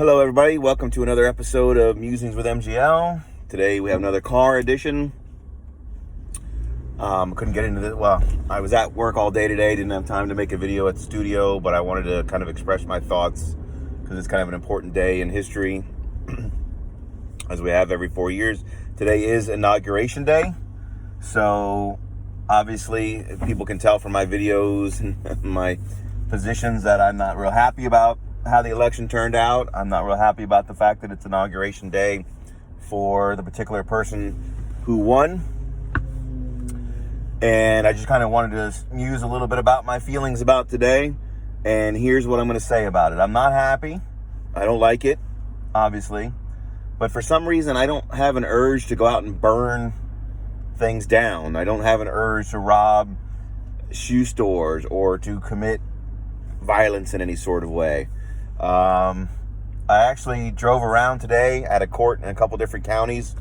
Hello, everybody. Welcome to another episode of Musings with MGL. Today we have another car edition. Couldn't get into this. Well, I was at work all day today. Didn't have time to make a video at the studio, but I wanted to kind of express my thoughts because it's kind of an important day in history, as we have every 4 years. Today is Inauguration Day. So, obviously, people can tell from my videos and my positions that I'm not real happy about how the election turned out. I'm not real happy about the fact that it's Inauguration Day for the particular person who won. And I just kind of wanted to muse a little bit about my feelings about today. And here's what I'm going to say about it. I'm not happy. I don't like it, obviously. But for some reason, I don't have an urge to go out and burn things down. I don't have an urge to rob shoe stores or to commit violence in any sort of way. I actually drove around today at a court in a couple different counties.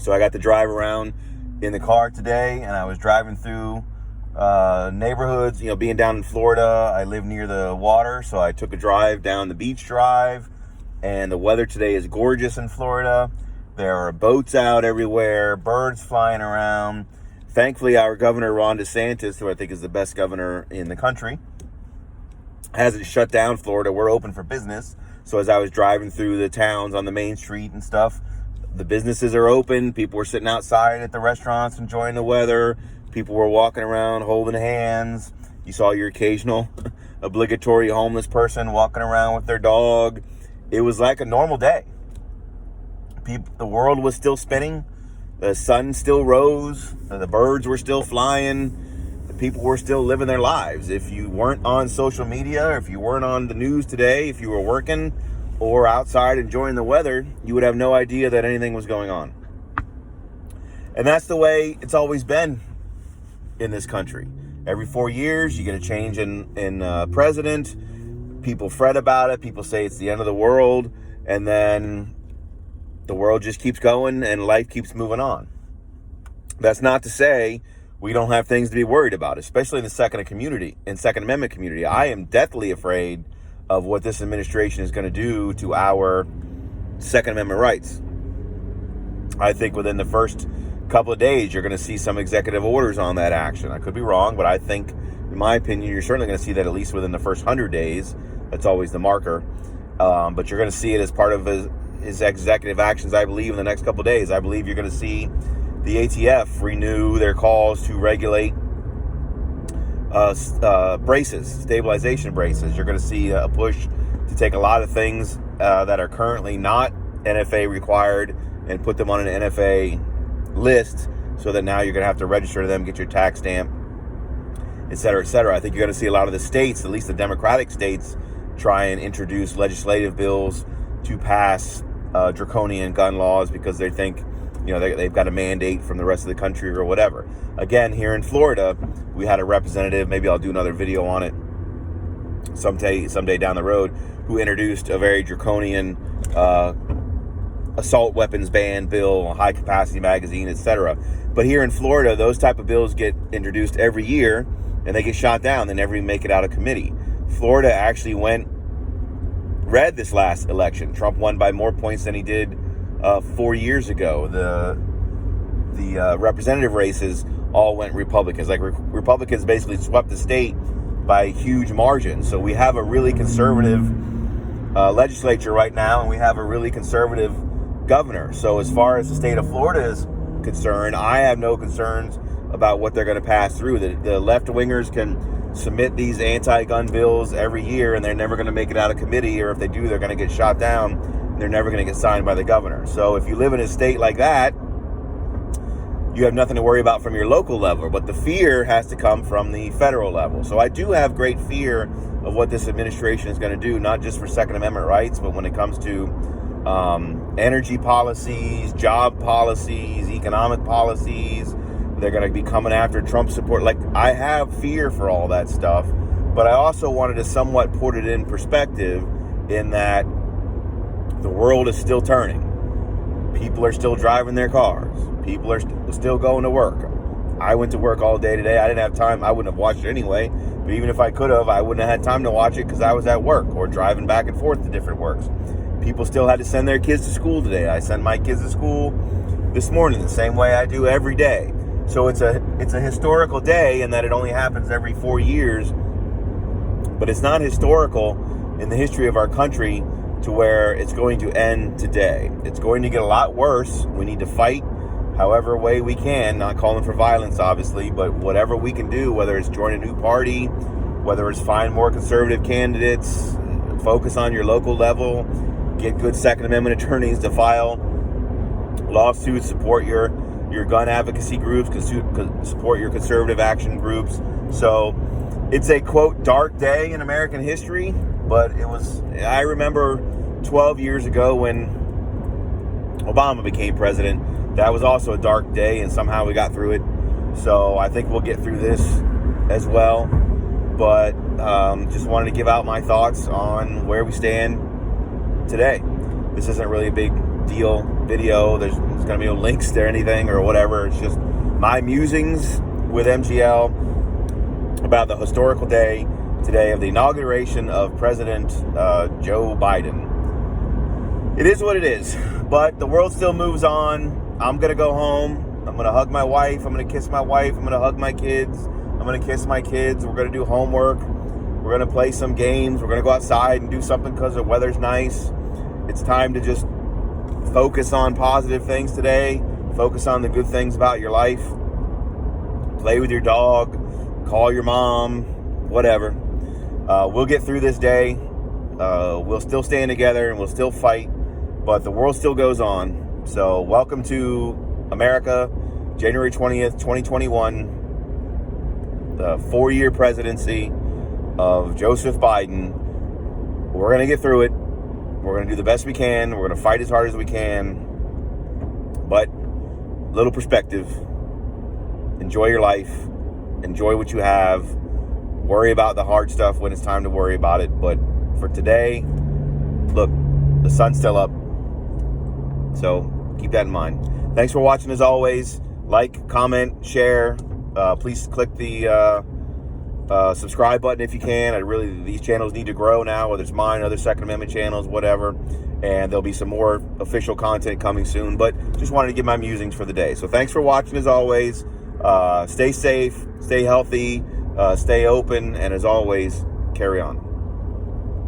So I got to drive around in the car today, and I was driving through neighborhoods. Being down in Florida, I live near the water, so I took a drive down the beach drive, and the weather today is gorgeous in Florida. There are boats out everywhere, birds flying around. Thankfully, our governor, Ron DeSantis, who I think is the best governor in the country, hasn't shut down Florida. We're open for business. So as I was driving through the towns on the main street and stuff, the businesses are open. People were sitting outside at the restaurants enjoying the weather. People were walking around holding hands. You saw your occasional obligatory homeless person walking around with their dog. It was like a normal day. The world was still spinning. The sun still rose. The birds were still flying. The people were still living their lives. If you weren't on social media, or if you weren't on the news today, if you were working or outside enjoying the weather, you would have no idea that anything was going on. And that's the way it's always been in this country. Every 4 years, you get a change in president. People fret about it. People say it's the end of the world. And then the world just keeps going and life keeps moving on. That's not to say we don't have things to be worried about, especially in the Second Amendment community. I am deathly afraid of what this administration is going to do to our Second Amendment rights. I think within the first couple of days, you're going to see some executive orders on that action. I could be wrong, but I think, in my opinion, you're certainly going to see that at least within the first 100 days. That's always the marker. But you're going to see it as part of his executive actions, I believe, in the next couple of days. I believe you're going to see the ATF renew their calls to regulate stabilization braces. You're going to see a push to take a lot of things that are currently not NFA required and put them on an NFA list, so that now you're going to have to register to them, get your tax stamp, et cetera, et cetera. I think you're going to see a lot of the states, at least the Democratic states, try and introduce legislative bills to pass draconian gun laws because they think they've got a mandate from the rest of the country or whatever. Again, here in Florida, we had a representative, maybe I'll do another video on it someday down the road, who introduced a very draconian assault weapons ban bill, high capacity magazine, etc. But here in Florida, those type of bills get introduced every year and they get shot down. They never even make it out of committee. Florida actually went red this last election. Trump won by more points than he did 4 years ago. The representative races all went Republicans. Republicans basically swept the state by huge margins. So we have a really conservative legislature right now, and we have a really conservative governor. So as far as the state of Florida is concerned, I have no concerns about what they're going to pass through. The left-wingers can submit these anti-gun bills every year, and they're never going to make it out of committee, or if they do, they're going to get shot down. They're never going to get signed by the governor. So if you live in a state like that, you have nothing to worry about from your local level, but the fear has to come from the federal level. So I do have great fear of what this administration is going to do, not just for Second Amendment rights, but when it comes to energy policies, job policies, economic policies. They're going to be coming after Trump support. I have fear for all that stuff, but I also wanted to somewhat put it in perspective in that the world is still turning. People are still driving their cars. People are still going to work. I went to work all day today. I didn't have time. I wouldn't have watched it anyway. But even if I could have, I wouldn't have had time to watch it because I was at work or driving back and forth to different works. People still had to send their kids to school today. I sent my kids to school this morning the same way I do every day. So it's a historical day in that it only happens every 4 years. But it's not historical in the history of our country to where it's going to end today. It's going to get a lot worse. We need to fight however way we can, not calling for violence, obviously, but whatever we can do, whether it's join a new party, whether it's find more conservative candidates, focus on your local level, get good Second Amendment attorneys to file lawsuits, support your gun advocacy groups, support your conservative action groups. So it's a, quote, dark day in American history, but I remember 12 years ago when Obama became president, that was also a dark day, and somehow we got through it. So I think we'll get through this as well. But just wanted to give out my thoughts on where we stand today. This isn't really a big deal video. There's going to be no links to anything or whatever. It's just my musings with MGL about the historical day today of the inauguration of President Joe Biden. It is what it is, but the world still moves on. I'm going to go home. I'm going to hug my wife. I'm going to kiss my wife. I'm going to hug my kids. I'm going to kiss my kids. We're going to do homework. We're going to play some games. We're going to go outside and do something because the weather's nice. It's time to just focus on positive things today. Focus on the good things about your life. Play with your dog. Call your mom. Whatever. We'll get through this day. We'll still stand together and we'll still fight. But the world still goes on. So welcome to America, January 20th, 2021, the 4-year presidency of Joseph Biden. We're going to get through it. We're going to do the best we can. We're going to fight as hard as we can. But little perspective. Enjoy your life. Enjoy what you have. Worry about the hard stuff when it's time to worry about it. But for today, look, the sun's still up. So keep that in mind. Thanks for watching as always. Like, comment, share. Please click the subscribe button if you can. These channels need to grow now, whether it's mine, other Second Amendment channels, whatever. And there'll be some more official content coming soon. But just wanted to give my musings for the day. So thanks for watching as always. Stay safe, stay healthy, stay open, and as always, carry on.